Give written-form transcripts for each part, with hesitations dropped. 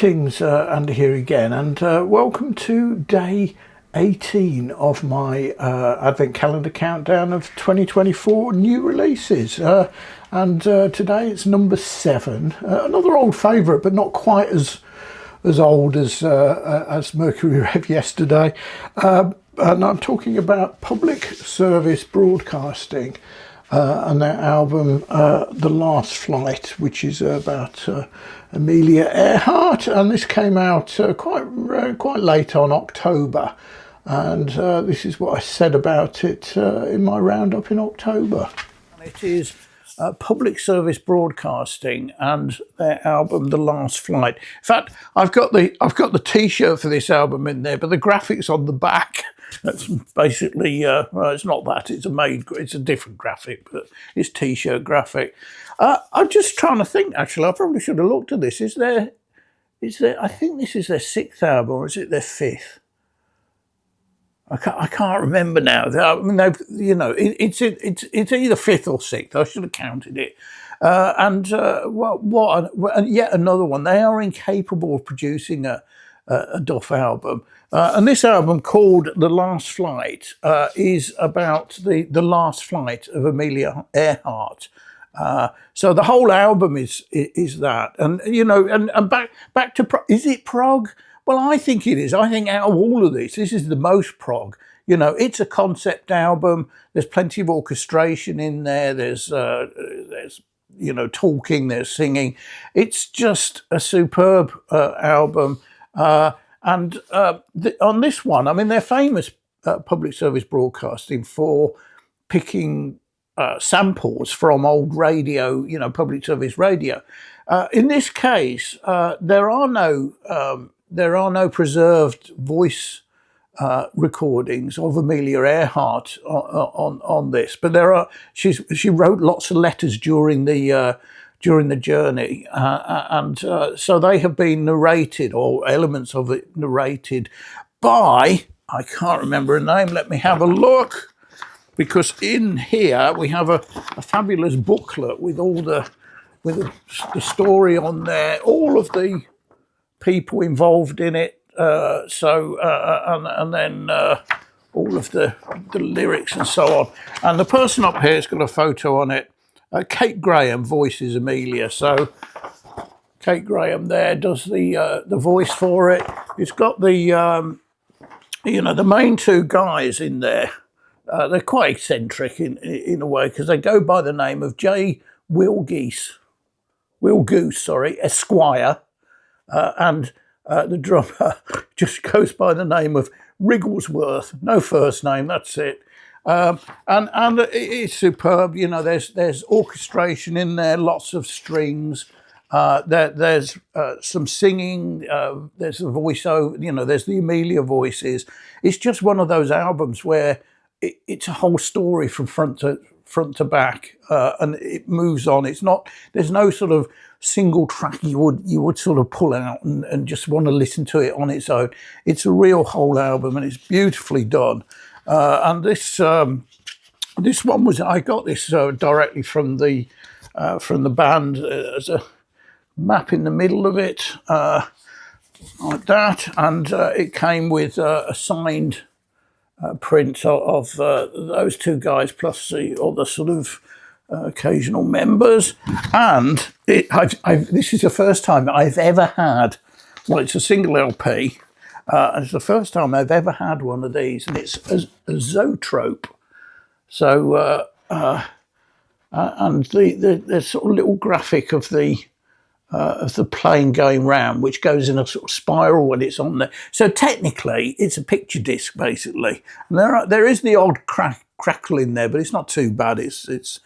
Greetings, Andy here again, and welcome to day 18 of my Advent Calendar countdown of 2024 new releases. And today it's number 7, another old favourite, but not quite as old as Mercury Rev yesterday. And I'm talking about Public Service Broadcasting and their album The Last Flight, which is about Amelia Earhart, and this came out quite late on October, and this is what I said about it in my roundup in October. It is Public Service Broadcasting and their album The Last Flight. In fact, I've got the T-shirt for this album in there, but the graphics on the back, that's basically well, it's not that, it's a different graphic, but it's T-shirt graphic. I'm just trying to think, actually, I probably should have looked at this. Is there I think this is their 6th album, or is it their 5th? I can't remember now. I mean, it's either 5th or 6th. I should have counted it. And yet another one. They are incapable of producing a Duff album. And this album, called The Last Flight, is about the last flight of Amelia Earhart. So the whole album is that, and and back to is it prog? Well, I think it is. I think out of all of this is the most prog. It's a concept album. There's plenty of orchestration in there. There's talking. There's singing. It's just a superb album. And on this one, I mean, they're famous, Public Service Broadcasting, for picking samples from old radio, public service radio. In this case, there are no preserved voice recordings of Amelia Earhart on this, but there are. She wrote lots of letters during the journey, and so they have been narrated, or elements of it narrated, by, I can't remember her name. Let me have a look. Because in here we have a fabulous booklet with the story on there, all of the people involved in it, and then all of the lyrics and so on. And the person up here has got a photo on it. Kate Graham voices Amelia. So Kate Graham there does the voice for it. It's got the main two guys in there. They're quite eccentric in a way, because they go by the name of Will Goose, Esquire, and the drummer just goes by the name of Wrigglesworth. No first name, that's it. And it's superb. There's orchestration in there, lots of strings. There's some singing. There's a voiceover. There's the Amelia voices. It's just one of those albums where it's a whole story from front to back, and it moves on. There's no sort of single track you would sort of pull out and just want to listen to it on its own. It's a real whole album, and it's beautifully done. And this one was, I got this directly from the band. There's a map in the middle of it, like that, and it came with a signed print of those two guys, plus the other sort of occasional members. And this is the first time I've ever had, well, it's a single LP, it's the first time I've ever had one of these, and it's a zoetrope. So and the sort of little graphic of the plane going round, which goes in a sort of spiral when it's on there. So technically, it's a picture disc, basically. And there is the odd crackle in there, but it's not too bad. It's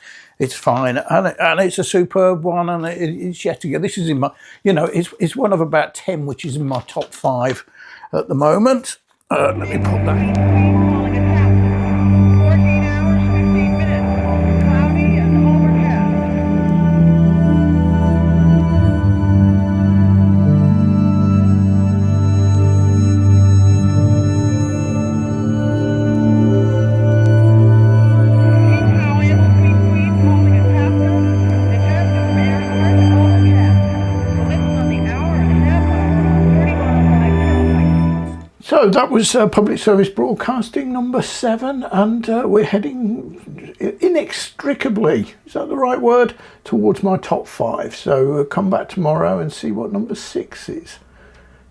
fine, and it's a superb one. And it's yet again, this is in my, it's one of about 10, which is in my top 5 at the moment. Let me put that. So that was Public Service Broadcasting number 7, and we're heading inextricably, is that the right word, towards my top 5. So come back tomorrow and see what number 6 is.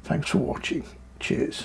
Thanks for watching. Cheers.